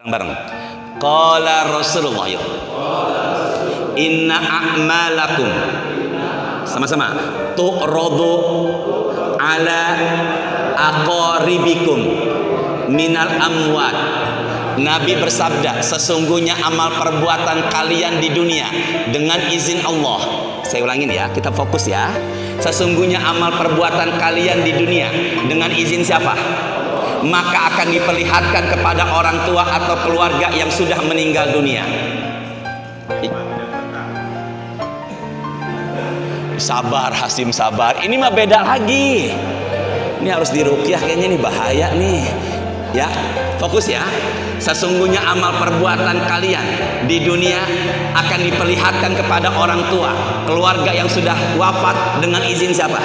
Bareng. Qala Rasulullah, yuk. Inna a'malakum, sama-sama, tu'radu ala aqaribikum minal amwat. Nabi bersabda, sesungguhnya amal perbuatan kalian di dunia dengan izin Allah. Saya ulangin ya, kita fokus ya. Sesungguhnya amal perbuatan kalian di dunia dengan izin siapa? Maka akan diperlihatkan kepada orang tua atau keluarga yang sudah meninggal dunia. Sabar Hasim, sabar. Ini mah beda lagi. Ini harus diruqyah kayaknya, nih bahaya nih. Ya, fokus ya. Sesungguhnya amal perbuatan kalian di dunia akan diperlihatkan kepada orang tua, keluarga yang sudah wafat dengan izin siapa?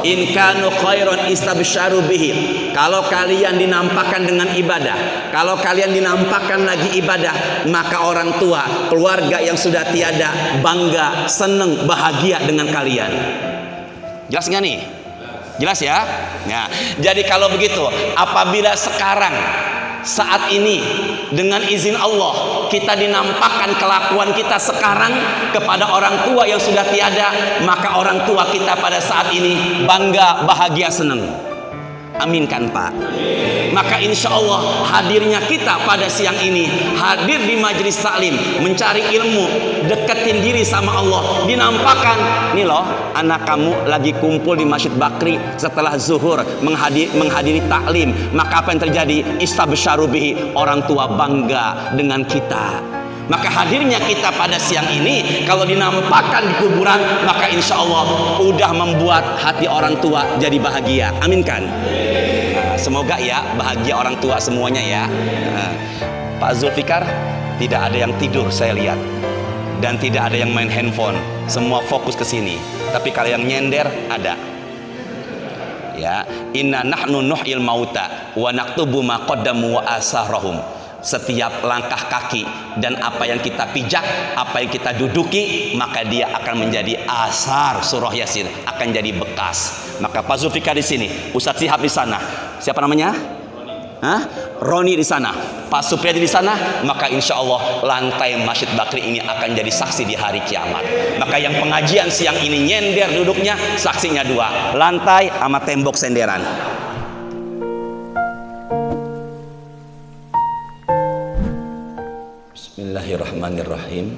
In kanu khairan istabsyaru bihi. Kalau kalian dinampakkan dengan ibadah, kalau kalian dinampakkan lagi ibadah, maka orang tua, keluarga yang sudah tiada bangga, seneng, bahagia dengan kalian. Jelas nggak nih? Jelas ya? Nah, jadi kalau begitu, apabila sekarang saat ini dengan izin Allah kita dinampakkan kelakuan kita sekarang kepada orang tua yang sudah tiada, maka orang tua kita pada saat ini bangga, bahagia, senang. Amin kan Pak? Maka insya Allah hadirnya kita pada siang ini, hadir di majelis taklim, mencari ilmu, deketin diri sama Allah, dinampakkan nih loh, anak kamu lagi kumpul di Masjid Bakri setelah zuhur menghadiri taklim. Maka apa yang terjadi? Istabsyaru bihi, orang tua bangga dengan kita. Maka hadirnya kita pada siang ini kalau dinampakkan di kuburan, maka insya Allah udah membuat hati orang tua jadi bahagia. Amin kan? Nah, semoga ya bahagia orang tua semuanya ya. Nah, Pak Zulfikar tidak ada yang tidur saya lihat, dan tidak ada yang main handphone. Semua fokus ke sini. Tapi kalau yang nyender ada. Ya, inna nahnu nuhyil mauta wa naktubu ma qaddamu wa asarahum. Setiap langkah kaki dan apa yang kita pijak, apa yang kita duduki, maka dia akan menjadi asar. Surah Yasin akan jadi bekas. Maka Pak Zulfikar di sini, Ustadz Sihab di sana, siapa namanya? Roni di sana, Pak Supriyadi di sana. Maka insya Allah lantai Masjid Bakri ini akan jadi saksi di hari kiamat. Maka yang pengajian siang ini nyender duduknya, saksinya dua, lantai sama tembok senderan. Bismillahirrahmanirrahim.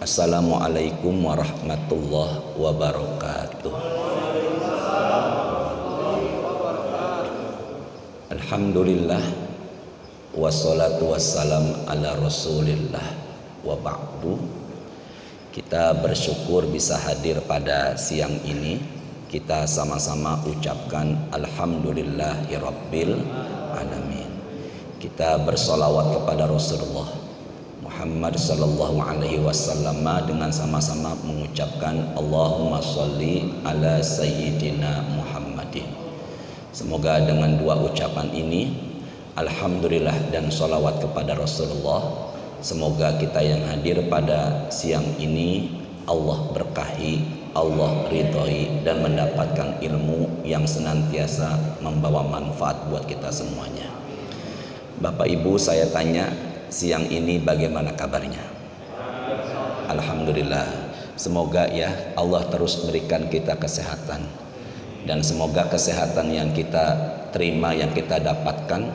Assalamualaikum warahmatullahi wabarakatuh. Alhamdulillah, wassalatu wassalam ala rasulillah, wa ba'du. Kita bersyukur bisa hadir pada siang ini. Kita sama-sama ucapkan alhamdulillahirabbil alamin. Kita bersolawat kepada Rasulullah Muhammad sallallahu alaihi wasallam dengan sama-sama mengucapkan Allahumma sholli ala sayyidina Muhammadin. Semoga dengan dua ucapan ini, alhamdulillah dan sholawat kepada Rasulullah, semoga kita yang hadir pada siang ini Allah berkahi, Allah ridhoi, dan mendapatkan ilmu yang senantiasa membawa manfaat buat kita semuanya. Bapak Ibu, saya tanya, siang ini bagaimana kabarnya? Alhamdulillah. Semoga ya Allah terus berikan kita kesehatan, dan semoga kesehatan yang kita terima, yang kita dapatkan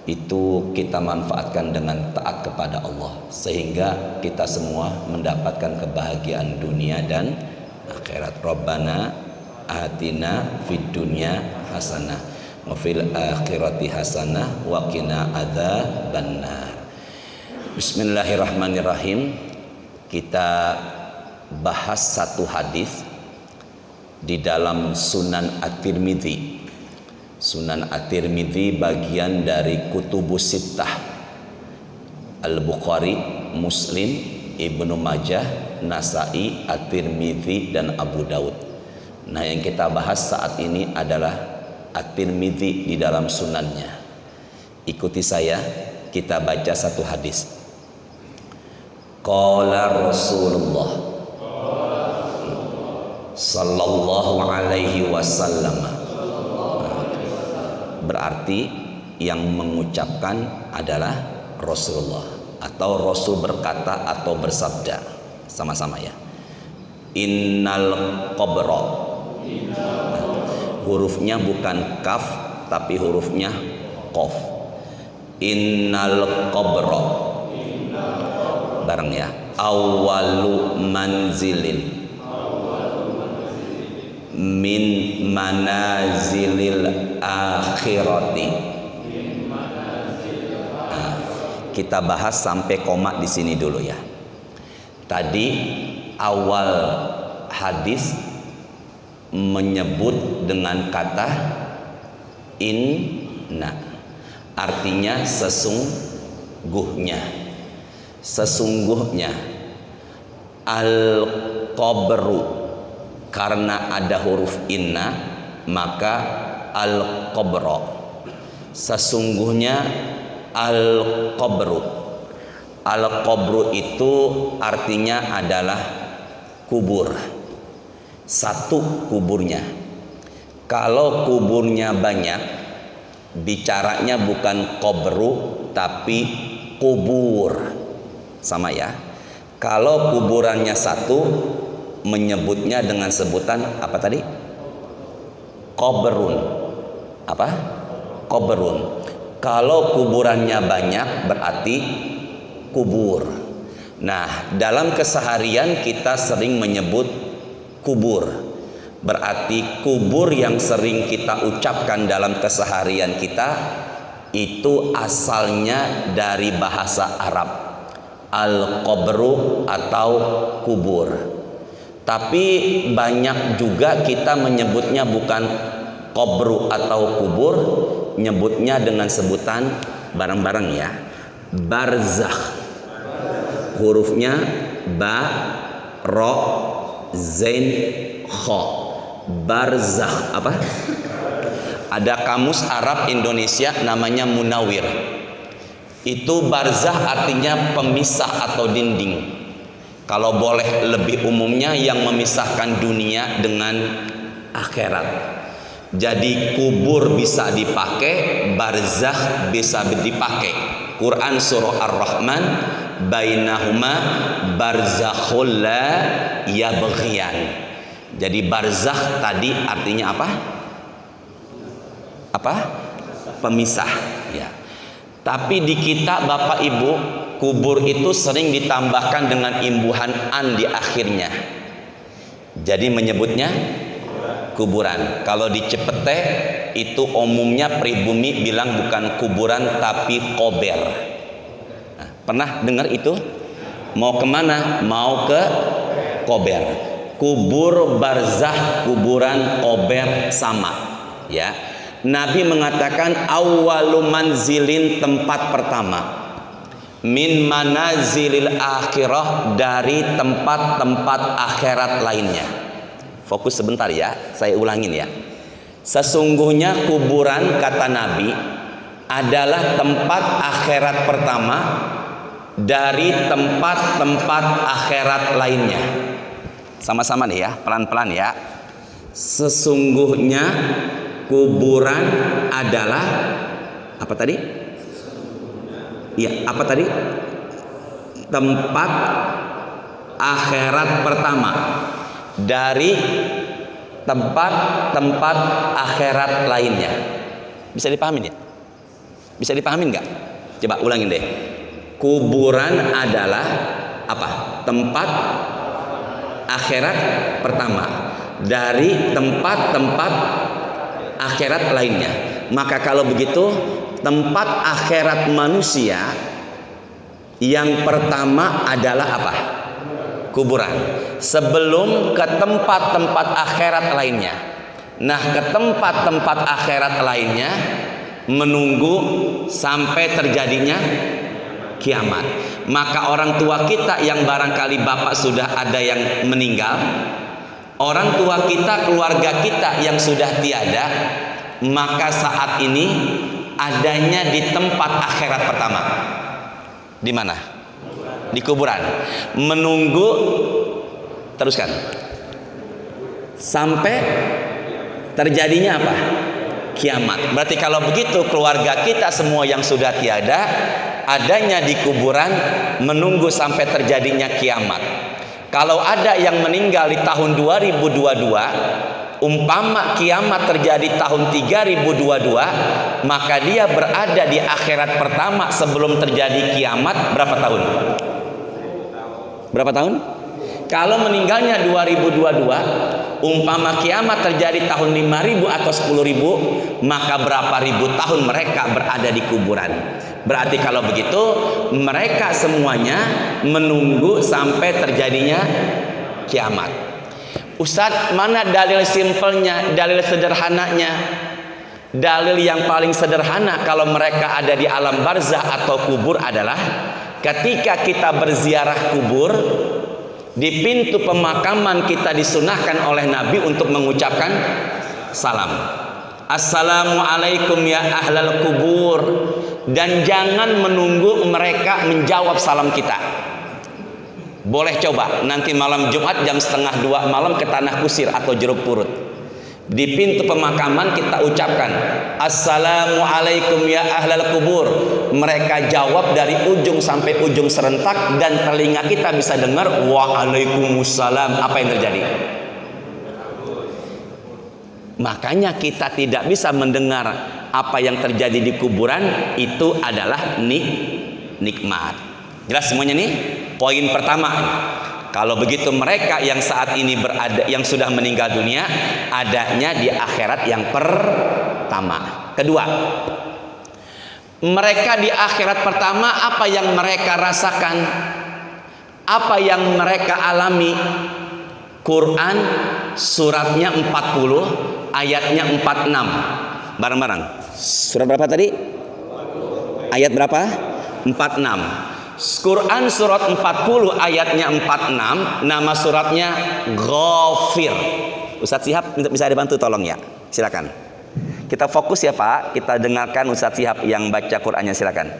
itu kita manfaatkan dengan taat kepada Allah, sehingga kita semua mendapatkan kebahagiaan dunia dan akhirat. Rabbana atina fid dunya hasanah wa fil akhirati hasanah wa qina adzabannar. Bismillahirrahmanirrahim. Kita bahas satu hadis di dalam Sunan At-Tirmidzi. Sunan At-Tirmidzi bagian dari Kutubus Sittah, Al-Bukhari, Muslim, Ibnu Majah, Nasai, At-Tirmidzi, dan Abu Daud. Nah, yang kita bahas saat ini adalah At-Tirmidzi di dalam sunannya. Ikuti saya, kita baca satu hadis. Qala Rasulullah sallallahu alaihi wasallam. Berarti yang mengucapkan adalah Rasulullah, atau Rasul berkata atau bersabda, sama-sama ya. Innal qabra, hurufnya bukan kaf tapi hurufnya qaf. Innal qabra, bareng ya. Awwalu manzilin min manazilil akhirati. Kita bahas sampai koma di sini dulu ya. Tadi awal hadis menyebut dengan kata inna, artinya sesungguhnya. Sesungguhnya al-qabru, karena ada huruf inna maka al-qabra. Sesungguhnya al-qabru. Al-qabru itu artinya adalah kubur. Satu kuburnya. Kalau kuburnya banyak, bicaranya bukan qabru tapi kubur. Sama ya. Kalau kuburannya satu, menyebutnya dengan sebutan apa tadi? Qabrun. Apa? Qabrun. Kalau kuburannya banyak berarti kubur. Nah, dalam keseharian kita sering menyebut kubur. Berarti kubur yang sering kita ucapkan dalam keseharian kita itu asalnya dari bahasa Arab, al-qabru atau kubur. Tapi banyak juga kita menyebutnya bukan qabru atau kubur, nyebutnya dengan sebutan bareng-bareng ya, barzakh. Hurufnya ba, ro, zain, kha. Barzakh apa? Ada kamus Arab Indonesia namanya Munawir. Itu barzah artinya pemisah atau dinding. Kalau boleh lebih umumnya yang memisahkan dunia dengan akhirat. Jadi kubur bisa dipakai, barzah bisa dipakai. Quran surah Ar-Rahman, bainahuma barzakhul la yabghiyan. Jadi barzah tadi artinya apa? Apa? Pemisah ya. Tapi di kita Bapak Ibu, kubur itu sering ditambahkan dengan imbuhan an di akhirnya. Jadi menyebutnya kuburan. Kalau di Cepete itu umumnya pribumi bilang bukan kuburan tapi kober. Nah, pernah dengar itu? Mau kemana? Mau ke kober. Kubur barzah, kuburan kober sama ya. Nabi mengatakan awwalu manzilin, tempat pertama, min manazilil akhirah, dari tempat-tempat akhirat lainnya. Fokus sebentar ya, saya ulangin ya. Sesungguhnya kuburan, kata Nabi, adalah tempat akhirat pertama dari tempat-tempat akhirat lainnya. Sama-sama nih ya, pelan-pelan ya. Sesungguhnya kuburan adalah apa tadi? Iya, apa tadi? Tempat akhirat pertama dari tempat-tempat akhirat lainnya. Bisa dipahamin ya? Bisa dipahamin nggak? Coba ulangin deh. Kuburan adalah apa? Tempat akhirat pertama dari tempat-tempat akhirat lainnya. Maka kalau begitu, tempat akhirat manusia yang pertama adalah apa? Kuburan. Sebelum ke tempat-tempat akhirat lainnya. Nah, ke tempat-tempat akhirat lainnya menunggu sampai terjadinya kiamat. Maka orang tua kita yang barangkali bapak sudah ada yang meninggal, orang tua kita, keluarga kita yang sudah tiada, maka saat ini adanya di tempat akhirat pertama. Di mana? Di kuburan. Menunggu, teruskan, sampai terjadinya apa? Kiamat. Berarti kalau begitu keluarga kita semua yang sudah tiada adanya di kuburan menunggu sampai terjadinya kiamat. Kalau ada yang meninggal di tahun 2022, umpama kiamat terjadi tahun 3022, maka dia berada di akhirat pertama sebelum terjadi kiamat berapa tahun? Berapa tahun? Kalau meninggalnya 2022, umpama kiamat terjadi tahun 5000 atau 10.000, maka berapa ribu tahun mereka berada di kuburan. Berarti kalau begitu mereka semuanya menunggu sampai terjadinya kiamat. Ustadz, mana dalil simpelnya, dalil sederhananya? Dalil yang paling sederhana kalau mereka ada di alam barzah atau kubur adalah ketika kita berziarah kubur, di pintu pemakaman kita disunahkan oleh Nabi untuk mengucapkan salam. Assalamualaikum ya ahlal kubur. Dan jangan menunggu mereka menjawab salam kita. Boleh coba nanti malam Jumat jam 1:30 malam ke Tanah Kusir atau Jeruk Purut. Di pintu pemakaman kita ucapkan Assalamualaikum ya ahlal kubur. Mereka jawab dari ujung sampai ujung serentak, dan telinga kita bisa dengar Waalaikumsalam. Apa yang terjadi? Makanya kita tidak bisa mendengar apa yang terjadi di kuburan. Itu adalah nikmat. Jelas semuanya nih? Poin pertama. Kalau begitu mereka yang saat ini berada, yang sudah meninggal dunia, adanya di akhirat yang pertama. Kedua, mereka di akhirat pertama, apa yang mereka rasakan, apa yang mereka alami. Quran suratnya 40, ayatnya 46. Bareng-bareng. Surat berapa tadi? Ayat berapa? 46. Quran surat 40 ayatnya 46, nama suratnya Ghafir. Ustadz Sihab bisa dibantu tolong ya, silakan. Kita fokus ya Pak, kita dengarkan Ustadz Sihab yang baca Qurannya, silakan.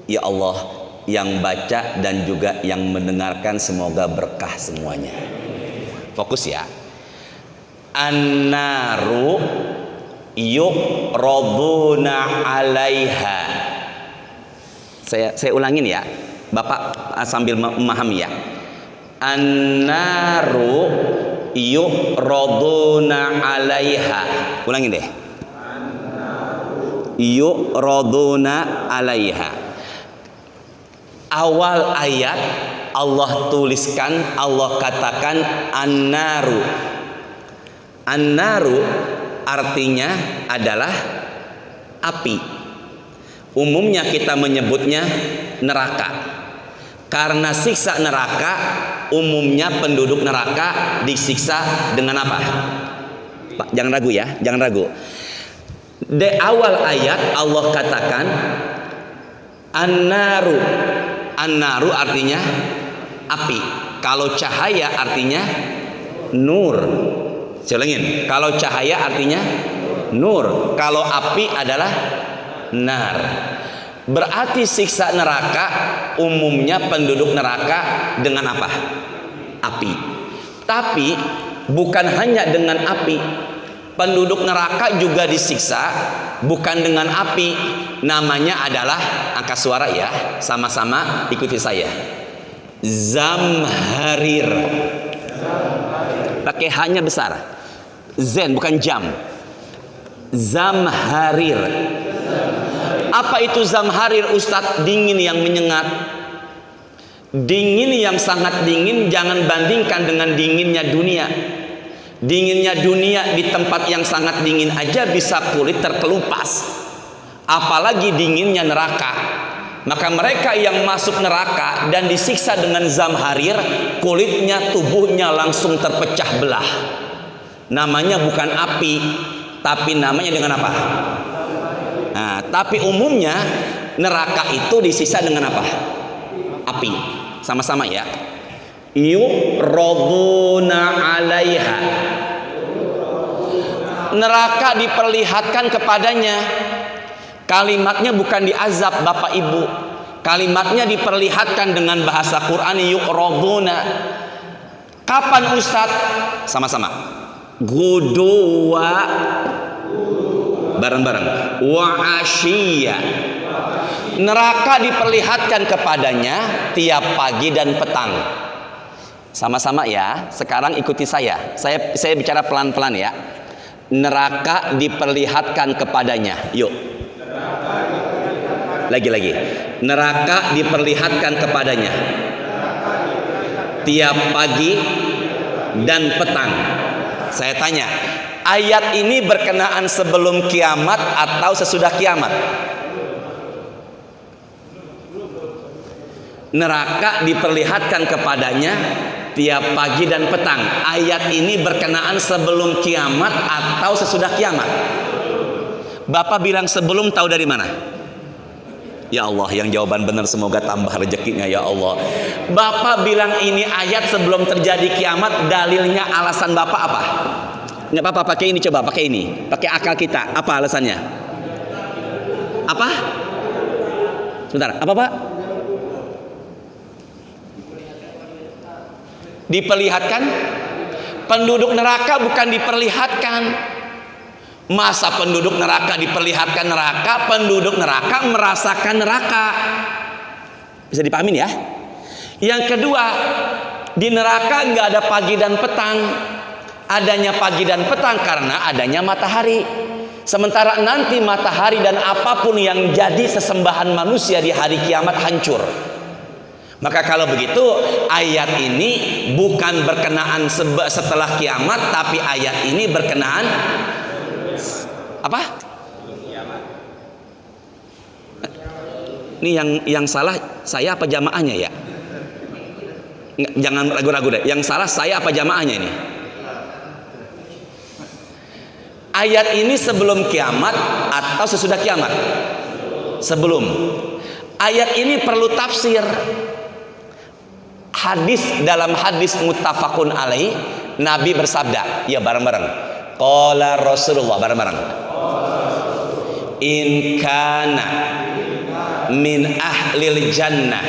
Ya Allah, yang baca dan juga yang mendengarkan semoga berkah semuanya. Fokus ya. An-naru yu'raduna 'alaiha. Saya ulangin ya. Bapak sambil memahami ya. An-naru yu'raduna 'alaiha. Ulangin deh. Yu'raduna 'alaiha. Awal ayat Allah tuliskan, Allah katakan an-naru. An-naru artinya adalah api. Umumnya kita menyebutnya neraka. Karena siksa neraka, umumnya penduduk neraka disiksa dengan apa? Pak, jangan ragu ya, jangan ragu. Di awal ayat Allah katakan an-naru. An-naru artinya api. Kalau cahaya artinya nur. Saya ulangin. Kalau cahaya artinya nur. Kalau api adalah nar. Berarti siksa neraka umumnya penduduk neraka dengan apa? Api. Tapi bukan hanya dengan api. Penduduk neraka juga disiksa bukan dengan api. Namanya adalah, angkat suara ya, sama-sama ikuti saya. Zamharir. Pakai hanya besar. Zen bukan jam. Zamharir. Apa itu zamharir Ustadz? Dingin yang menyengat. Dingin yang sangat dingin, jangan bandingkan dengan dinginnya dunia. Dinginnya dunia di tempat yang sangat dingin aja bisa kulit terkelupas. apalagi dinginnya neraka. Maka mereka yang masuk neraka dan disiksa dengan zamharir, kulitnya, tubuhnya langsung terpecah belah. Namanya bukan api, tapi namanya dengan apa? Nah, tapi umumnya neraka itu disiksa dengan apa? Api. Sama-sama ya. Yu'raduna 'alaiha. Neraka diperlihatkan kepadanya. Kalimatnya bukan diazab Bapak Ibu. Kalimatnya diperlihatkan dengan bahasa Quran, yu'raduna. Kapan Ustaz? Sama-sama. Guduwa, bareng-bareng. Wa asyiya. Neraka diperlihatkan kepadanya tiap pagi dan petang. Sama-sama ya. Sekarang ikuti saya. Saya bicara pelan-pelan ya. Neraka diperlihatkan kepadanya. Yuk. Lagi-lagi. Neraka diperlihatkan kepadanya tiap pagi dan petang. Saya tanya, ayat ini berkenaan sebelum kiamat atau sesudah kiamat? Neraka diperlihatkan kepadanya tiap pagi dan petang. Ayat ini berkenaan sebelum kiamat atau sesudah kiamat? Bapak bilang sebelum, tahu dari mana? Ya Allah, yang jawaban benar semoga tambah rezekinya ya Allah. Bapak bilang ini ayat sebelum terjadi kiamat, dalilnya, alasan Bapak apa? Nggak apa-apa, pakai ini, coba pakai ini, pakai akal kita. Apa alasannya? Apa? Sebentar, apa Pak? Diperlihatkan? Penduduk neraka bukan diperlihatkan. Masa penduduk neraka diperlihatkan neraka? Penduduk neraka merasakan neraka. Bisa dipahamin ya? Yang kedua, di neraka nggak ada pagi dan petang. Adanya pagi dan petang karena adanya matahari. Sementara nanti matahari dan apapun yang jadi sesembahan manusia di hari kiamat hancur. Maka kalau begitu, ayat ini bukan berkenaan setelah kiamat, tapi ayat ini berkenaan apa? Ini yang salah saya apa jamaahnya ya? Jangan ragu-ragu deh. Yang salah saya apa jamaahnya ini? Ayat ini sebelum kiamat atau sesudah kiamat? Sebelum. Ayat ini perlu tafsir. Dalam hadis muttafaqun alaih, Nabi bersabda, ya bareng-bareng. Qala Rasulullah, bareng-bareng. In kana min ahlil jannah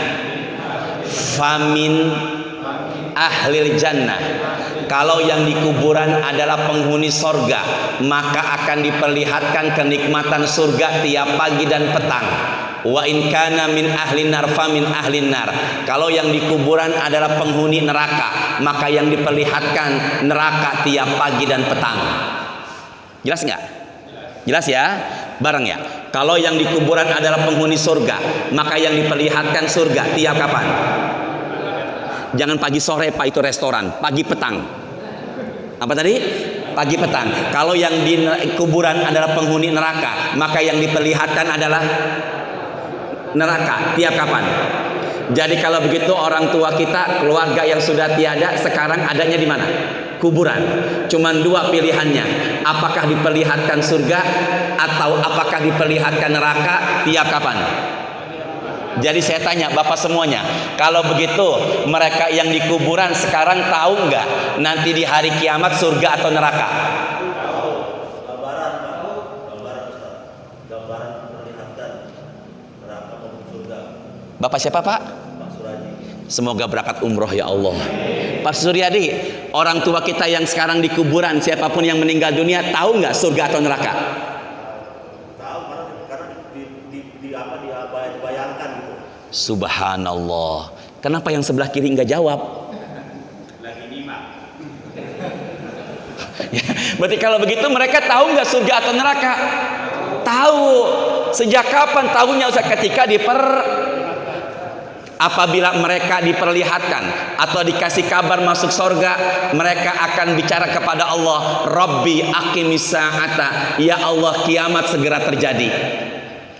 famin ahlil jannah. Kalau yang di kuburan adalah penghuni sorga, maka akan diperlihatkan kenikmatan surga tiap pagi dan petang. Wa in kana min ahlin nar famin ahlin nar. Kalau yang di kuburan adalah penghuni neraka, maka yang diperlihatkan neraka tiap pagi dan petang. Jelas nggak? Jelas ya? Bareng ya? Kalau yang di kuburan adalah penghuni surga, maka yang diperlihatkan surga tiap kapan? Jangan pagi sore Pak, itu restoran. Pagi petang. Apa tadi? Pagi petang. Kalau yang di kuburan adalah penghuni neraka, maka yang diperlihatkan adalah neraka tiap kapan? Jadi kalau begitu orang tua kita, keluarga yang sudah tiada, sekarang adanya di mana? Kuburan. Cuman dua pilihannya, apakah diperlihatkan surga atau apakah diperlihatkan neraka tiap kapan? Jadi saya tanya Bapak semuanya, kalau begitu mereka yang di kuburan sekarang tahu nggak nanti di hari kiamat surga atau neraka? Bapak siapa Pak? Pak Suryadi. Semoga berangkat umroh ya Allah. Pak Suryadi, orang tua kita yang sekarang di kuburan, siapapun yang meninggal dunia, tahu nggak surga atau neraka? Tahu, karena dibayangkan gitu. Subhanallah. Kenapa yang sebelah kiri nggak jawab? Lagi nyimak. Ya, berarti kalau begitu mereka tahu nggak surga atau neraka? Tahu. Sejak kapan tahunya? Ketika apabila mereka diperlihatkan atau dikasih kabar masuk surga, mereka akan bicara kepada Allah, Rabbi aqimis sa'ata, ya Allah kiamat segera terjadi.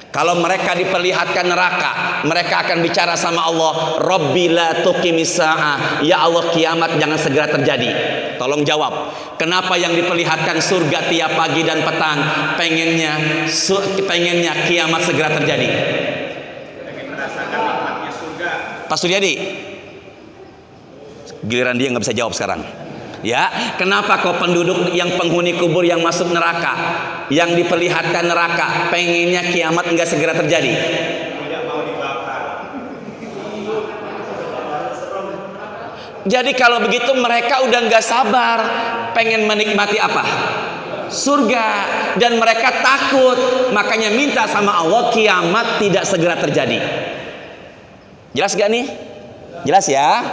Kalau mereka diperlihatkan neraka, mereka akan bicara sama Allah, Rabbi la tuqimis sa'ah, ya Allah kiamat jangan segera terjadi. Tolong jawab, kenapa yang diperlihatkan surga tiap pagi dan petang pengennya kiamat segera terjadi? Pengen merasakan nikmatnya surga. Pak Suryadi, giliran dia nggak bisa jawab sekarang. Ya, kenapa kau penduduk yang penghuni kubur yang masuk neraka, yang diperlihatkan neraka, pengennya kiamat enggak segera terjadi? Tidak mau dibakar. Jadi kalau begitu mereka udah nggak sabar, pengen menikmati apa? Surga. Dan mereka takut, makanya minta sama Allah kiamat tidak segera terjadi. Jelas gak nih? Jelas ya?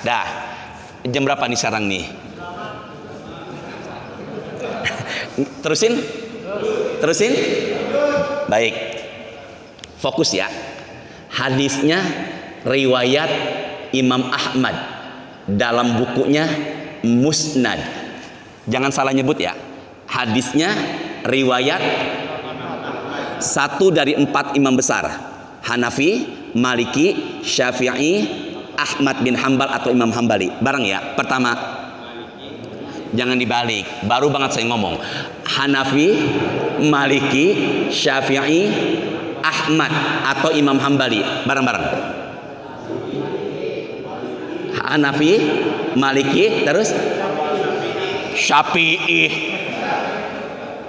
Dah. Jam berapa nih sekarang nih? Terusin? Baik. Fokus ya. Hadisnya riwayat Imam Ahmad dalam bukunya Musnad. Jangan salah nyebut ya. Hadisnya riwayat 1 dari 4 imam besar, Hanafi, Maliki, Syafi'i, Ahmad bin Hambal atau Imam Hambali. Bareng ya. Pertama, jangan dibalik, baru banget saya ngomong. Hanafi, Maliki, Syafi'i, Ahmad atau Imam Hambali. Bareng-bareng. Hanafi, Maliki, terus Syafi'i.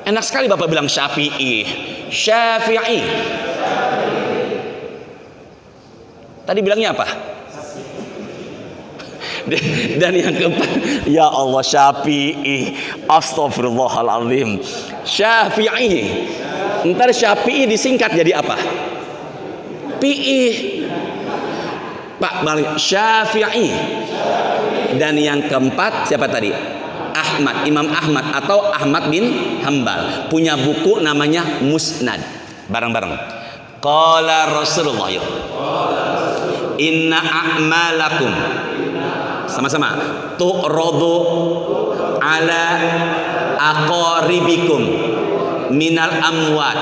Enak sekali Bapak bilang Syafi'i. Syafi'i. Tadi bilangnya apa? Dan yang keempat, ya Allah Syafi'i. Astaghfirullahaladzim. Syafi'i. Ntar Syafi'i disingkat jadi apa? Pi'i. Pak balik Syafi'i. Dan yang keempat siapa tadi? Ahmad, Imam Ahmad atau Ahmad bin Hambal, punya buku namanya Musnad. Bareng-bareng. Qala Rasulullah, inna a'malakum, sama-sama, tu'radu ala aqaribikum minal amwat.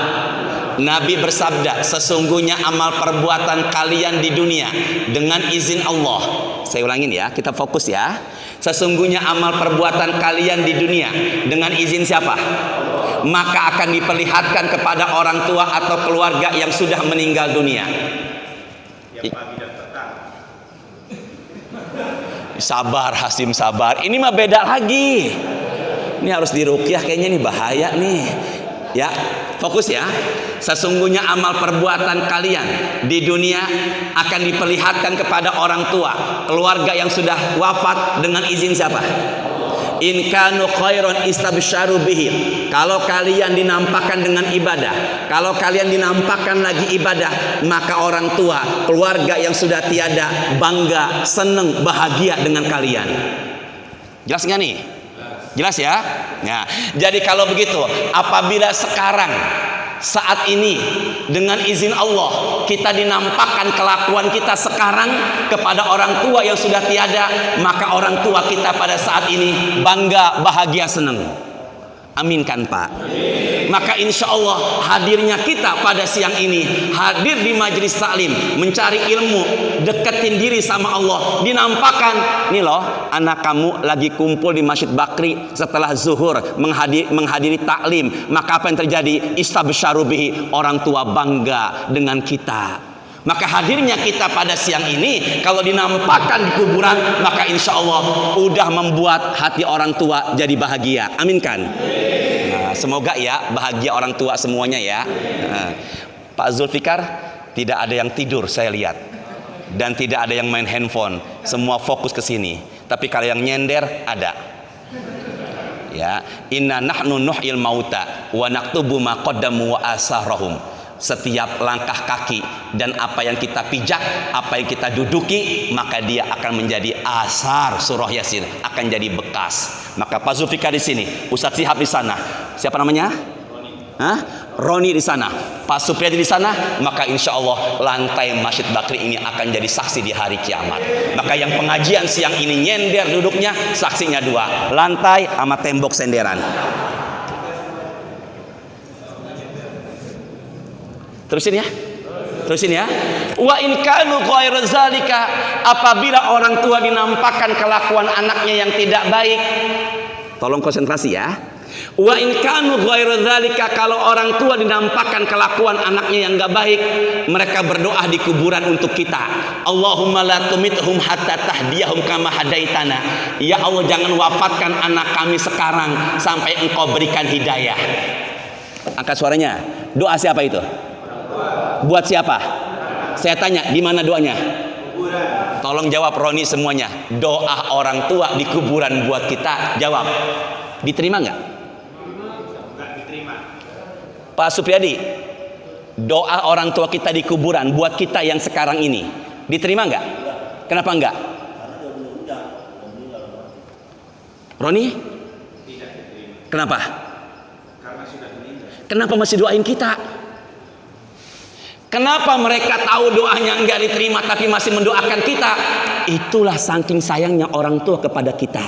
Nabi bersabda, sesungguhnya amal perbuatan kalian di dunia dengan izin Allah. Saya ulangin ya, kita fokus ya. Sesungguhnya amal perbuatan kalian di dunia dengan izin siapa? Maka akan diperlihatkan kepada orang tua atau keluarga yang sudah meninggal dunia. Tiap pagi dan petang. Sabar Hasim, sabar. Ini mah beda lagi. Ini harus diruqyah kayaknya, nih bahaya nih. Ya, fokus ya. Sesungguhnya amal perbuatan kalian di dunia akan diperlihatkan kepada orang tua, keluarga yang sudah wafat dengan izin siapa? In kanu khairan istabsyaru bihi. Kalau kalian dinampakkan dengan ibadah, kalau kalian dinampakkan lagi ibadah, maka orang tua, keluarga yang sudah tiada bangga, seneng, bahagia dengan kalian. Jelas nggak nih? Jelas ya? Nah, jadi kalau begitu, apabila sekarang saat ini dengan izin Allah kita dinampakkan kelakuan kita sekarang kepada orang tua yang sudah tiada, maka orang tua kita pada saat ini bangga, bahagia, senang. Aminkan Pak. Maka insya Allah hadirnya kita pada siang ini, hadir di majelis taklim, mencari ilmu, deketin diri sama Allah, dinampakkan nih loh, anak kamu lagi kumpul di Masjid Bakri setelah zuhur menghadiri taklim. Maka apa yang terjadi? Istabsyaru bihi, orang tua bangga dengan kita. Maka hadirnya kita pada siang ini kalau dinampakkan di kuburan, maka insya Allah udah membuat hati orang tua jadi bahagia. Aminkan. Nah, semoga ya bahagia orang tua semuanya ya. Nah, Pak Zulfikar, tidak ada yang tidur saya lihat, dan tidak ada yang main handphone. Semua fokus ke sini. Tapi kalau yang nyender ada. Ya, inna nahnu nuhyil mauta wa naktubu ma qaddamu wa asarahum. Setiap langkah kaki dan apa yang kita pijak, apa yang kita duduki, maka dia akan menjadi asar. Surah Yasin akan jadi bekas. Maka Pak Zulfikar di sini, Ustadz Sihab di sana, siapa namanya? Roni di sana, Pak Supriyadi di sana. Maka insya Allah lantai Masjid Bakri ini akan jadi saksi di hari kiamat. Maka yang pengajian siang ini nyender duduknya, saksinya dua, lantai sama tembok senderan. Terusin ya. Terusin ya. Wa in kanu ghairu zalika, apabila orang tua dinampakkan kelakuan anaknya yang tidak baik. Tolong konsentrasi ya. Wa in kanu ghairu dzalika, kalau orang tua dinampakkan kelakuan anaknya yang enggak baik, mereka berdoa di kuburan untuk kita. Allahumma la tumithum hatta tahdiyahum kama hadaitana. Ya Allah, jangan wafatkan anak kami sekarang sampai Engkau berikan hidayah. Angkat suaranya. Doa siapa itu? Buat siapa? Saya tanya, di mana doanya? Tolong jawab Roni semuanya. Doa orang tua di kuburan buat kita, jawab. Diterima nggak? Enggak diterima. Pak Supriyadi, doa orang tua kita di kuburan buat kita yang sekarang ini, diterima nggak? Kenapa nggak? Roni? Tidak diterima. Kenapa? Karena sudah meninggal. Kenapa masih doain kita? Kenapa mereka tahu doanya enggak diterima tapi masih mendoakan kita? Itulah saking sayangnya orang tua kepada kita.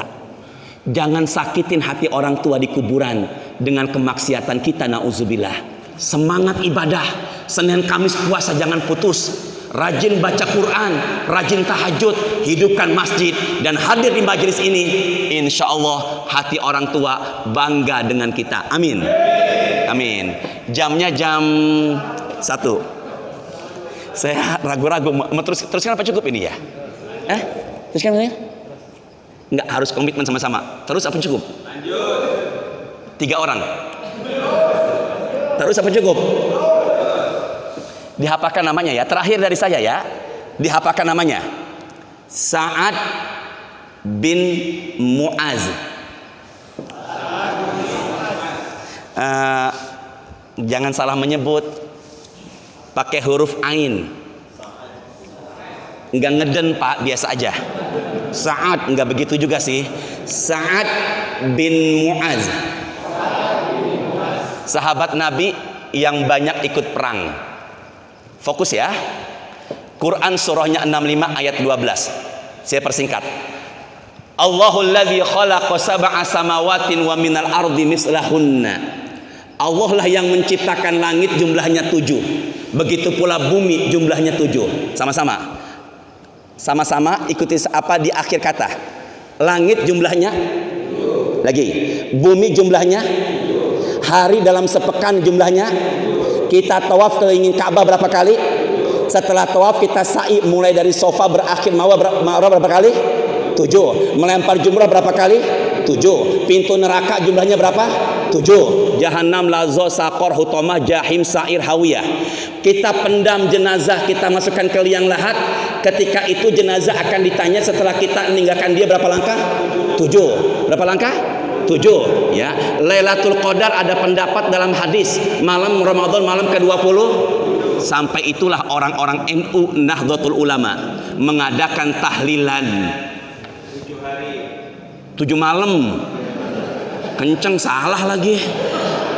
Jangan sakitin hati orang tua di kuburan dengan kemaksiatan kita, nauzubillah. Semangat ibadah, Senin Kamis puasa jangan putus. Rajin baca Quran, rajin tahajud, hidupkan masjid dan hadir di majelis ini. Insya Allah hati orang tua bangga dengan kita. Amin. Amin. Jamnya jam 1. Saya ragu-ragu, teruskan apa cukup ini ya? Teruskan ya? Enggak, harus komitmen sama-sama. Terus apa cukup? Lanjut. 3 orang. Terus apa cukup? Dihafalkan namanya ya. Terakhir dari saya ya. Dihafalkan namanya. Sa'ad bin Mu'az. Jangan salah menyebut. Pakai huruf ain. Enggak ngeden Pak, biasa aja. Sa'ad, enggak begitu juga sih. Sa'ad bin Mu'az. Sahabat Nabi yang banyak ikut perang. Fokus ya. Quran surahnya 65 ayat 12. Saya persingkat. Allahul ladzi khalaqa sab'a samawatin wa minal ardi mislahunna. Allah lah yang menciptakan langit jumlahnya 7. Begitu pula bumi jumlahnya 7. Sama-sama. Sama-sama ikuti apa di akhir kata. Langit jumlahnya lagi. Bumi jumlahnya. Hari dalam sepekan jumlahnya. Kita tawaf keliling Ka'bah berapa kali? Setelah tawaf kita sa'i mulai dari sofa berakhir marwah berapa kali? 7. Melempar jumrah berapa kali? 7. Pintu neraka jumlahnya berapa? 7. Jahannam, lazo, sakor, hutomah, jahim, sa'ir, hawiyah. Kita pendam jenazah, kita masukkan ke liang lahat. Ketika itu jenazah akan ditanya setelah kita meninggalkan dia berapa langkah? 7. Berapa langkah? 7 ya. Lailatul Qadar ada pendapat dalam hadis malam Ramadan, malam ke-20. Sampai itulah orang-orang NU Nahdlatul Ulama mengadakan tahlilan 7 malam. Kenceng salah lagi.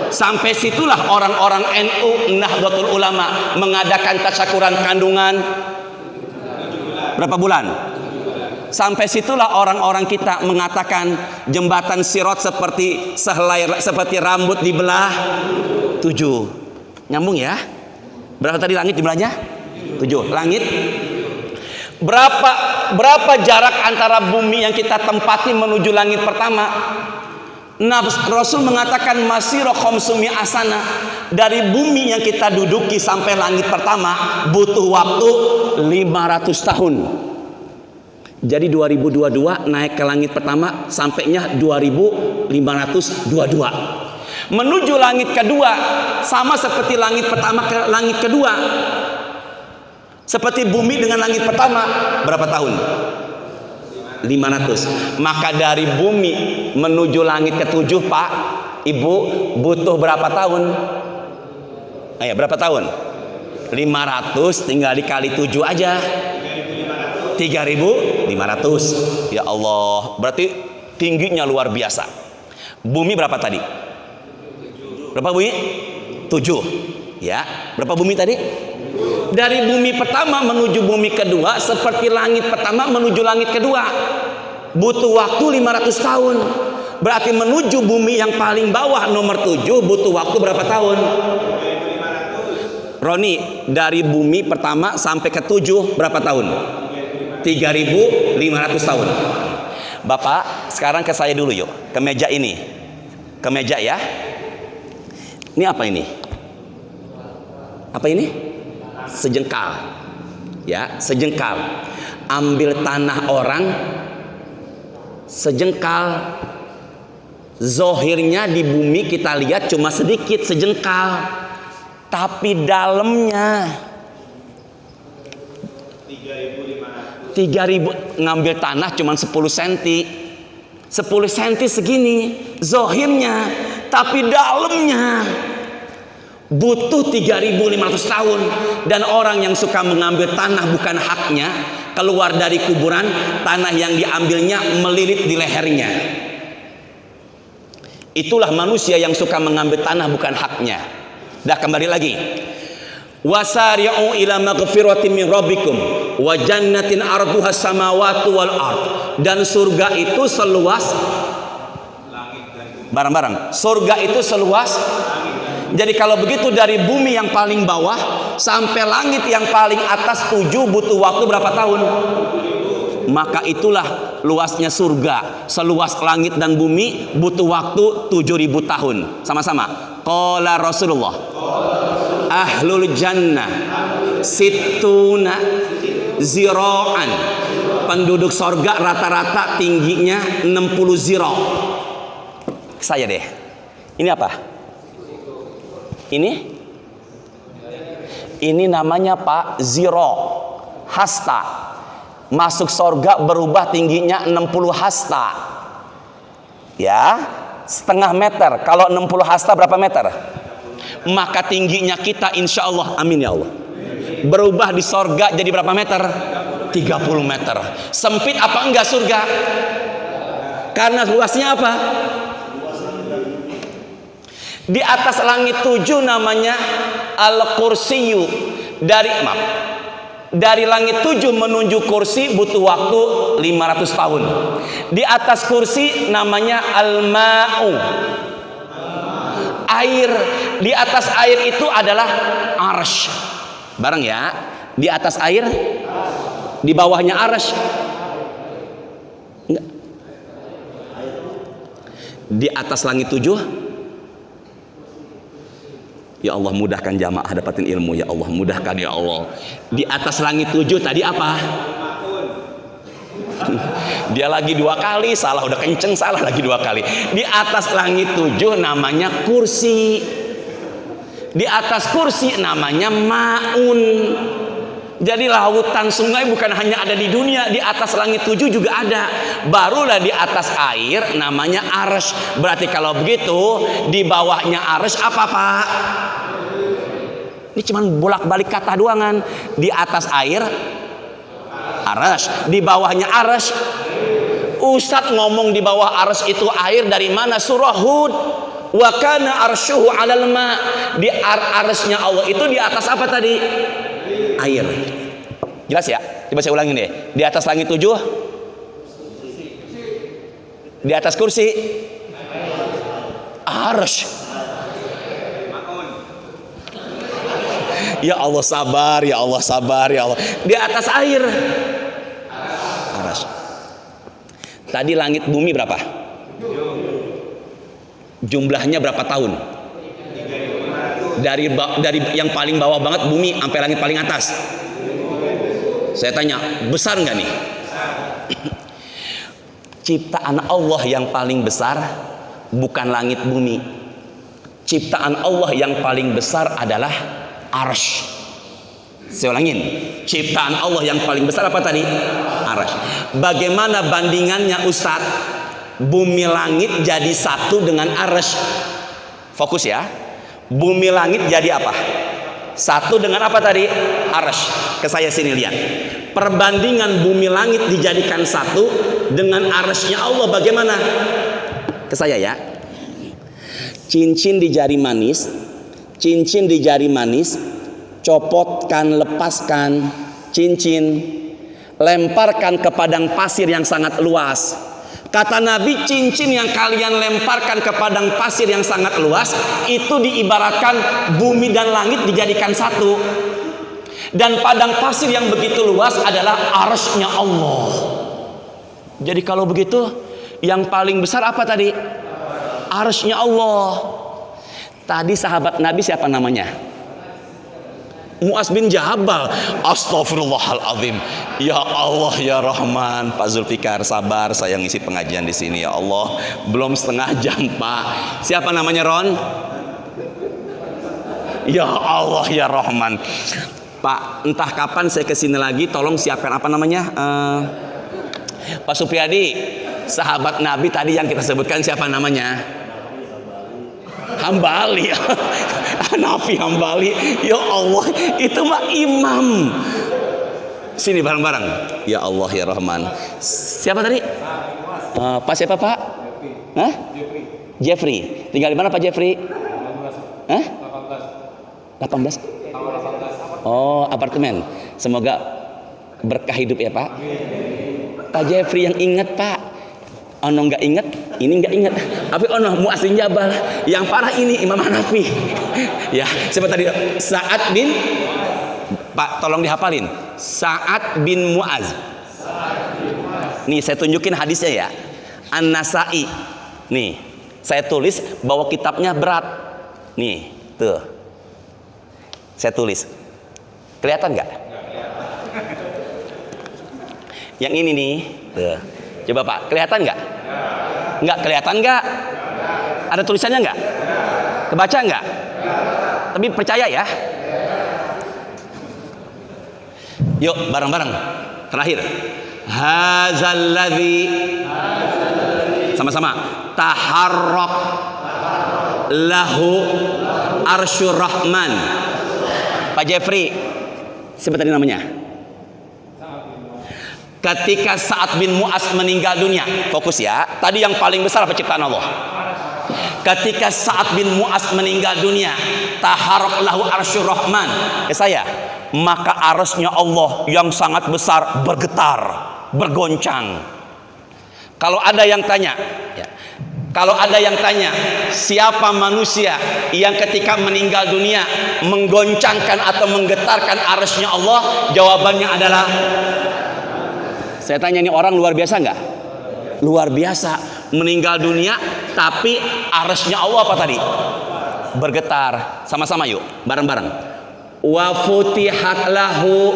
Sampai situlah orang-orang NU Nahdlatul Ulama mengadakan tasyakuran kandungan berapa bulan? Sampai situlah orang-orang kita mengatakan jembatan Sirat seperti sehelai, seperti rambut dibelah 7. Nyambung ya? Berapa tadi langit jumlahnya? 7. Langit. Berapa jarak antara bumi yang kita tempati menuju langit pertama? Rasul mengatakan masiro khomsumi asana, dari bumi yang kita duduki sampai langit pertama butuh waktu 500 tahun. Jadi 2022 naik ke langit pertama sampainya 2522. Menuju langit kedua sama seperti langit pertama ke langit kedua. Seperti bumi dengan langit pertama berapa tahun? 500. Maka dari bumi menuju langit ke-7 Pak, Ibu butuh berapa tahun? Ayo berapa tahun? 500 tinggal dikali 7 aja. 3.500. Ya Allah, berarti tingginya luar biasa. Bumi berapa tadi? Berapa bumi? 7. Ya, berapa bumi tadi? Dari bumi pertama menuju bumi kedua seperti langit pertama menuju langit kedua butuh waktu 500 tahun. Berarti menuju bumi yang paling bawah nomor 7 butuh waktu berapa tahun? Roni, dari bumi pertama sampai ke 7 berapa tahun? 3.500 tahun. Bapak, sekarang ke saya dulu yuk. Ke meja ini. Ke meja ya. Ini apa ini? Apa ini? Sejengkal. Ya, sejengkal. Ambil tanah orang sejengkal. Zohirnya di bumi kita lihat cuma sedikit, sejengkal. Tapi dalamnya 3.000, ngambil tanah cuma 10 cm. 10 cm segini zohirnya, tapi dalamnya butuh 3.500 tahun. Dan orang yang suka mengambil tanah bukan haknya, keluar dari kuburan, tanah yang diambilnya melilit di lehernya. Itulah manusia yang suka mengambil tanah bukan haknya. Dah, kembali lagi. Wasari'u ila maghfiratin min rabbikum wa jannatin arduha samawati wal ard. Dan surga itu seluas barang-barang. Surga itu seluas. Jadi kalau begitu dari bumi yang paling bawah sampai langit yang paling atas 7 butuh waktu berapa tahun? Maka itulah luasnya surga. Seluas langit dan bumi butuh waktu 7.000 tahun. Sama-sama. Qala Rasulullah, ahlul jannah situna zira'an. Penduduk surga rata-rata tingginya 60 zira'. Saya deh. Ini apa? Ini namanya Pak zira', hasta. Masuk surga berubah tingginya 60 hasta. Ya, setengah meter. Kalau 60 hasta berapa meter? Maka tingginya kita insya Allah, amin ya Allah, berubah di surga jadi berapa meter? 30 meter. Sempit apa enggak surga? Karena luasnya apa? Di atas langit 7 namanya Al-Kursiyu. Dari langit 7 menuju kursi butuh waktu 500 tahun. Di atas kursi namanya Al-Ma'u, air. Di atas air itu adalah Arsy. Bareng ya. Di atas air, di bawahnya Arsy. Enggak. Di atas langit 7. Ya Allah, mudahkan jamaah dapatin ilmu. Ya Allah, mudahkan ya Allah. Di atas langit 7 tadi apa? Dia lagi 2 kali salah, udah kenceng salah lagi 2 kali. Di atas langit 7 namanya kursi. Di atas kursi namanya maun. Jadi lautan sungai bukan hanya ada di dunia, di atas langit 7 juga ada. Barulah di atas air namanya Arsy. Berarti kalau begitu di bawahnya Arsy apa Pak? Ini cuma bolak-balik kata doangan. Di atas air Arsy, di bawahnya Arsy. Ustadz ngomong di bawah Arsy itu air dari mana? Surah Hud. Wa kana arsyuhu 'alal ma. Di Arsy-nya Allah itu di atas apa tadi? Air. Jelas ya? Coba saya ulangin deh. Di atas langit 7, di atas kursi Arsy. Ya Allah sabar, ya Allah sabar, ya Allah. Di atas air Arsy. Tadi langit bumi berapa? Jumlahnya berapa tahun? Dari yang paling bawah banget bumi sampai langit paling atas. Saya tanya, besar nggak nih? Ciptaan Allah yang paling besar bukan langit bumi. Ciptaan Allah yang paling besar adalah Arsy. Saya ulangin, ciptaan Allah yang paling besar apa tadi? Arsy. Bagaimana bandingannya Ustadz? Bumi langit jadi satu dengan Arsy. Fokus ya. Bumi langit jadi apa? Satu dengan apa tadi? Arsy. Ke saya sini lihat. Perbandingan bumi langit dijadikan satu dengan Arsy-nya Allah bagaimana? Ke saya ya. Cincin di jari manis, cincin di jari manis, copotkan, lepaskan cincin, lemparkan ke padang pasir yang sangat luas. Kata Nabi, cincin yang kalian lemparkan ke padang pasir yang sangat luas itu diibaratkan bumi dan langit dijadikan satu. Dan padang pasir yang begitu luas adalah arsy-Nya Allah. Jadi kalau begitu, yang paling besar apa tadi? Arsy-Nya Allah. Tadi sahabat Nabi siapa namanya? Mu'az bin Jabal. Astaghfirullahaladzim. Ya Allah ya Rahman. Pak Zulfikar, sabar, saya ngisi pengajian di sini ya Allah. Belum setengah jam Pak. Siapa namanya Ron? Ya Allah ya Rahman. Pak, entah kapan saya kesini lagi, tolong siapkan apa namanya? Pak Supriyadi, sahabat Nabi tadi yang kita sebutkan siapa namanya? Hambali. Hanafi Hambali. Ya Allah, itu mah imam. Sini bareng-bareng. Ya Allah ya Rahman. Siapa tadi? Pak siapa Pak? Hah? Jeffrey. Tinggal di mana Pak Jeffrey? Hah? 18. Oh, apartemen. Semoga berkah hidup ya Pak. Pak Jeffrey yang ingat Pak. Ono nggak ingat, ini nggak ingat. Tapi ono Mu'az bin Jabal. Yang parah ini Imam Hanafi. Ya, siapa tadi? Sa'ad bin Pak, tolong dihafalin. Sa'ad bin Mu'az. Nih, saya tunjukin hadisnya ya. An-Nasa'i. Nih, saya tulis bahwa kitabnya berat. Nih, tuh. Saya tulis. Kelihatan nggak? Yang ini nih, tuh. Coba Pak, kelihatan nggak? Nggak kelihatan nggak? Ada tulisannya nggak? Kebaca nggak? Tapi percaya ya. Yuk bareng-bareng. Terakhir. Hazalladzi. Sama-sama. Taharrak lahu arsyur rahman. Pak Jeffrey, siapa tadi namanya? Ketika Sa'ad bin Mu'az meninggal dunia, fokus ya. Tadi yang paling besar apa ciptaan Allah? Ketika Sa'ad bin Mu'az meninggal dunia, taharrak lahu arsyur rahman. Saya, maka arsy-Nya Allah yang sangat besar bergetar, bergoncang. Kalau ada yang tanya, ya. Kalau ada yang tanya, siapa manusia yang ketika meninggal dunia menggoncangkan atau menggetarkan arsy-Nya Allah? Jawabannya adalah, saya tanya, ini orang luar biasa nggak? Luar biasa. Meninggal dunia, tapi arsy-Nya Allah apa tadi? Bergetar. Sama-sama yuk, bareng-bareng. Wa futihat lahu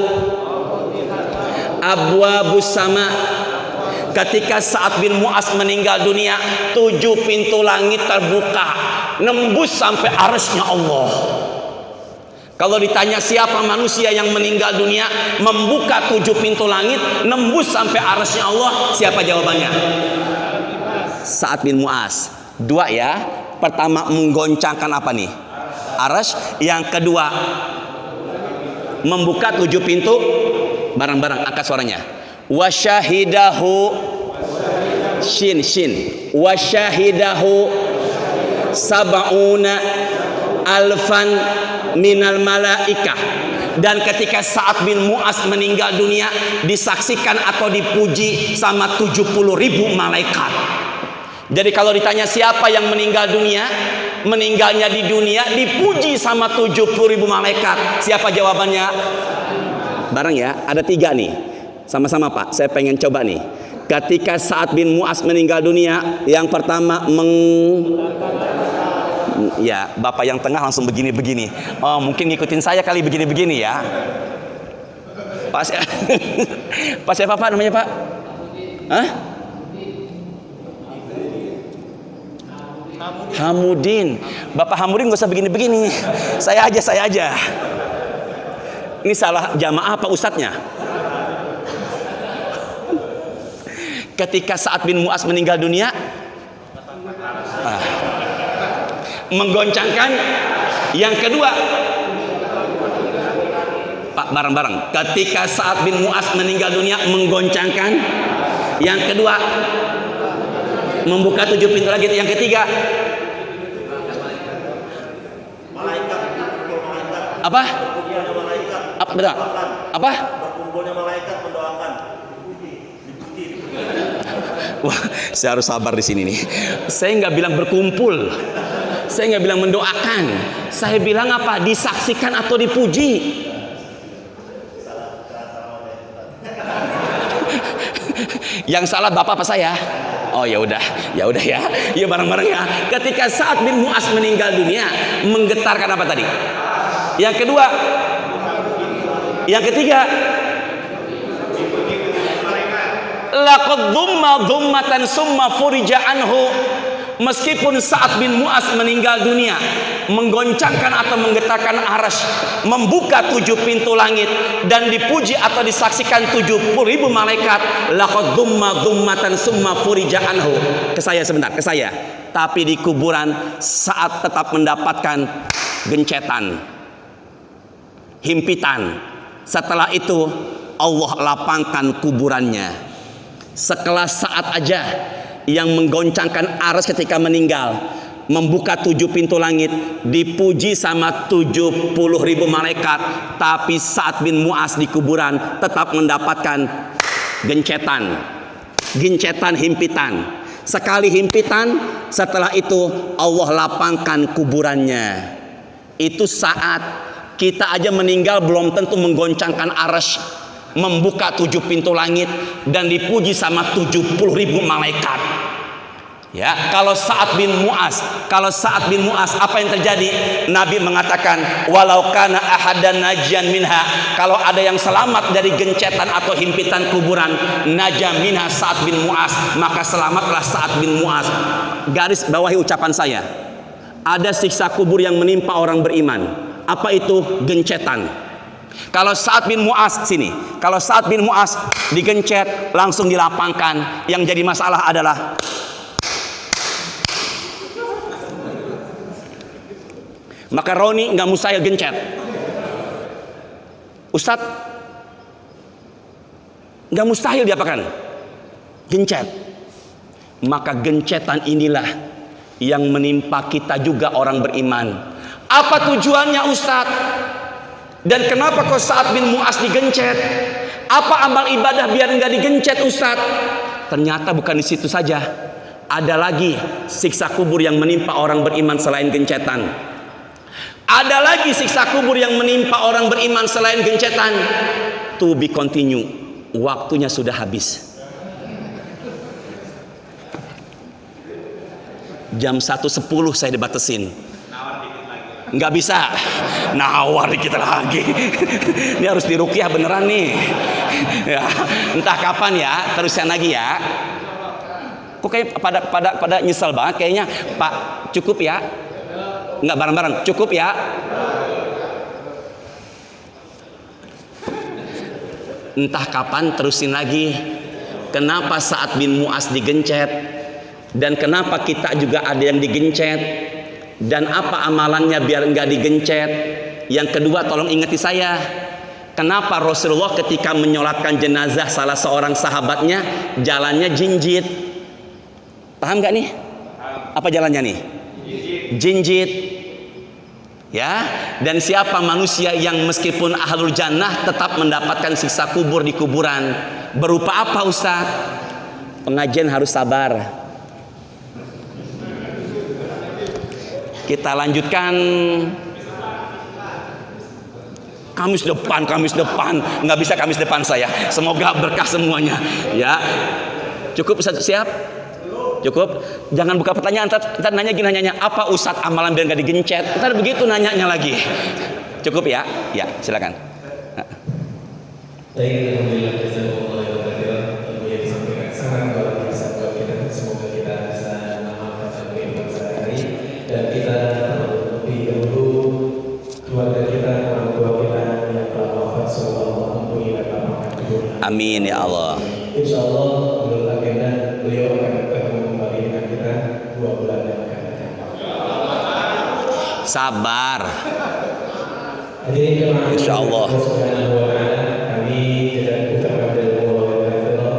abwabus sama. Ketika Sa'ad bin Mu'az meninggal dunia, 7 pintu langit terbuka, nembus sampai arsy-Nya Allah. Kalau ditanya siapa manusia yang meninggal dunia membuka 7 pintu langit, nembus sampai arsy-Nya Allah, siapa jawabannya? Sa'ad bin Mu'az. 2 ya. Pertama menggoncangkan apa nih? Arsy. Yang kedua membuka 7 pintu. Bareng-bareng angkat suaranya. Wasyahidahu shin wasyahidahu sab'una alfan minal malaikah. Dan ketika Sa'ad bin Mu'az meninggal dunia, disaksikan atau dipuji sama 70.000 malaikat. Jadi kalau ditanya siapa yang meninggal dunia, meninggalnya di dunia dipuji sama 70.000 malaikat, siapa jawabannya? Bareng ya, ada 3 nih. Sama-sama Pak, saya pengen coba nih. Ketika Sa'ad bin Mu'az meninggal dunia, yang pertama ya, Bapak yang tengah langsung begini-begini. Oh, mungkin ngikutin saya kali begini-begini ya. Pak, Pak siapa Pak namanya Pak? Hah? Hamudin. Bapak Hamudin gak usah begini-begini. Saya aja. Ini salah jamaah apa ustadznya? Ketika Sa'ad bin Mu'az meninggal dunia, menggoncangkan. Yang kedua, Pak, bareng-bareng. Ketika Sa'ad bin Mu'az meninggal dunia, menggoncangkan. Yang kedua, membuka 7 pintu langit. Yang ketiga, apa? Apa? Betul. Apa? Berkumpulnya malaikat mendoakan. Wah, saya harus sabar di sini nih. Saya nggak bilang berkumpul, saya nggak bilang mendoakan, saya bilang apa? Disaksikan atau dipuji. Yang salah bapak apa saya? Oh ya udah ya, ya bareng-bareng ya. Ketika Sa'ad bin Mu'az meninggal dunia, menggetarkan apa tadi? Yang kedua, yang ketiga, laqad dhumma dhummatan summa furija anhu. Meskipun Sa'ad bin Mu'az meninggal dunia, menggoncangkan atau menggetarkan arasy, membuka 7 pintu langit, dan dipuji atau disaksikan 70.000 malaikat. Laqad dhumma dhummatan summa furija anhu. Ke saya sebentar, ke saya. Tapi di kuburan Sa'ad tetap mendapatkan gencetan, himpitan. Setelah itu Allah lapangkan kuburannya. Sekelas Sa'ad aja yang menggoncangkan arasy ketika meninggal, membuka 7 pintu langit, dipuji sama 70.000 malaikat, tapi Sa'ad bin Mu'az di kuburan tetap mendapatkan gencetan, himpitan. Sekali himpitan, setelah itu Allah lapangkan kuburannya. Itu saat kita aja meninggal belum tentu menggoncangkan arasy, membuka 7 pintu langit, dan dipuji sama 70.000 malaikat. Ya, kalau Sa'ad bin Mu'az apa yang terjadi? Nabi mengatakan, walau kana ahadan najian minha, kalau ada yang selamat dari gencetan atau himpitan kuburan, naja minha Sa'ad bin Mu'az, maka selamatlah Sa'ad bin Mu'az. Garis bawahi ucapan saya. Ada siksa kubur yang menimpa orang beriman. Apa itu? Gencetan. Kalau Sa'ad bin Mu'az sini, kalau Sa'ad bin Mu'az digencet langsung dilapangkan. Yang jadi masalah adalah maka Roni nggak mustahil gencet. Ustadz, nggak mustahil diapakan? Gencet. Maka gencetan inilah yang menimpa kita juga orang beriman. Apa tujuannya Ustadz? Dan kenapa kok Sa'ad bin Mu'az digencet? Apa amal ibadah biar nggak digencet Ustadz? Ternyata bukan di situ saja. Ada lagi siksa kubur yang menimpa orang beriman selain gencetan. Ada lagi siksa kubur yang menimpa orang beriman selain gencetan. To be continue. Waktunya sudah habis. Jam 1.10 saya dibatasin. Nggak bisa nawar dikit lagi. Ini harus diruqyah beneran nih ya, entah kapan ya, terusan lagi ya. Kok kayak pada nyesel banget kayaknya. Pak, cukup ya, nggak bareng-bareng, cukup ya. Entah kapan terusin lagi. Kenapa Sa'ad bin Mu'az digencet, dan kenapa kita juga ada yang digencet, dan apa amalannya biar enggak digencet. Yang kedua, tolong ingati saya, kenapa Rasulullah ketika menyolatkan jenazah salah seorang sahabatnya jalannya jinjit. Paham nggak nih? Apa jalannya nih? Jinjit. Ya, dan siapa manusia yang meskipun ahlul jannah tetap mendapatkan siksa kubur di kuburan? Berupa apa Ustaz? Pengajian harus sabar. Kita lanjutkan Kamis depan. Nggak bisa Kamis depan saya. Semoga berkah semuanya. Ya, cukup Ustaz, siap? Cukup. Jangan buka pertanyaan. Ntar nanya gini, nanya apa Ustaz amalan biar nggak digencet. Ntar begitu nanyanya lagi. Cukup ya? Ya, silakan. Baik, alhamdulillah, jazakumullah khairan. Ilmu yang disampaikan sangat luar biasa buat kita. Semoga kita bisa mengamalkan dalam kehidupan sehari-hari, dan kita lebih dahulu keluarga kita, orang tua kita yang telah wafat, semoga Allah ampuni dan lapangkan kuburnya. Amin ya Allah. Insya Allah menurut agenda beliau akan bertemu kembali dengan kita 2 bulan yang akan datang. Sabar. Hadirin jemaah, Insya Allah. Subhanahu wa ta'ala, kami tidak ucapkan jazakumullah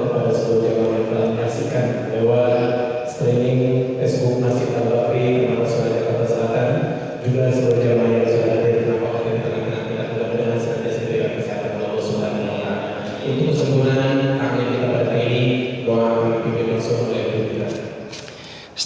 kepada seluruh jemaah yang telah menyaksikan lewat streaming Facebook Masjid Al-Bakri Kemayoran Jakarta Selatan, juga seluruh jemaah yang sudah hadir di tempat dan tengah-tengah kita, mudah-mudahan senantiasa diberikan kesehatan oleh Allah Subhanahu wa ta'ala. Untuk kesempurnaan kami kita pada hari ini, doa kami pimpin langsung oleh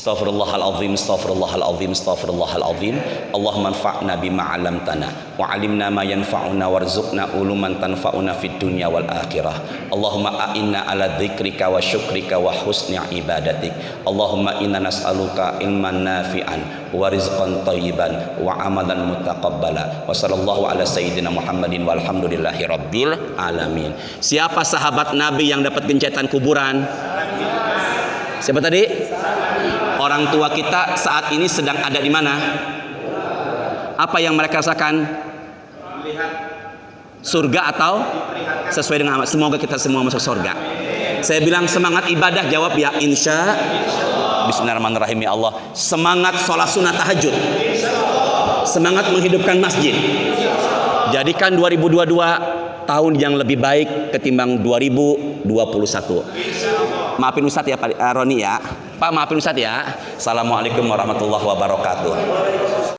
Astaghfirullahalazim, astaghfirullahalazim, astaghfirullahalazim. Allahumma anfa'na bima 'allamtana wa 'allimna ma yanfa'una warzuqna uluman tanfa'una fid dunya wal akhirah. Allahumma a'inna ala dzikrika wa syukrika wa husni ibadatik. Allahumma inna nas'aluka ilman nafi'an wa rizqan thayyiban wa amalan mutaqabbala. Wa sallallahu ala sayyidina Muhammadin walhamdulillahi rabbil alamin. Siapa sahabat Nabi yang dapat gencetan kuburan? Siapa tadi? Orang tua kita saat ini sedang ada di mana? Apa yang mereka rasakan? Surga atau sesuai dengan amal? Semoga kita semua masuk surga. Saya bilang semangat ibadah, jawab ya insya. Bismillahirrahmanirrahim ya Allah. Semangat sholat sunat tahajud. Semangat menghidupkan masjid. Jadikan 2022 tahun yang lebih baik ketimbang 2021. Maafin Ustadz ya Pak Roni ya. Pak maafin Ustadz ya. Assalamualaikum warahmatullahi wabarakatuh.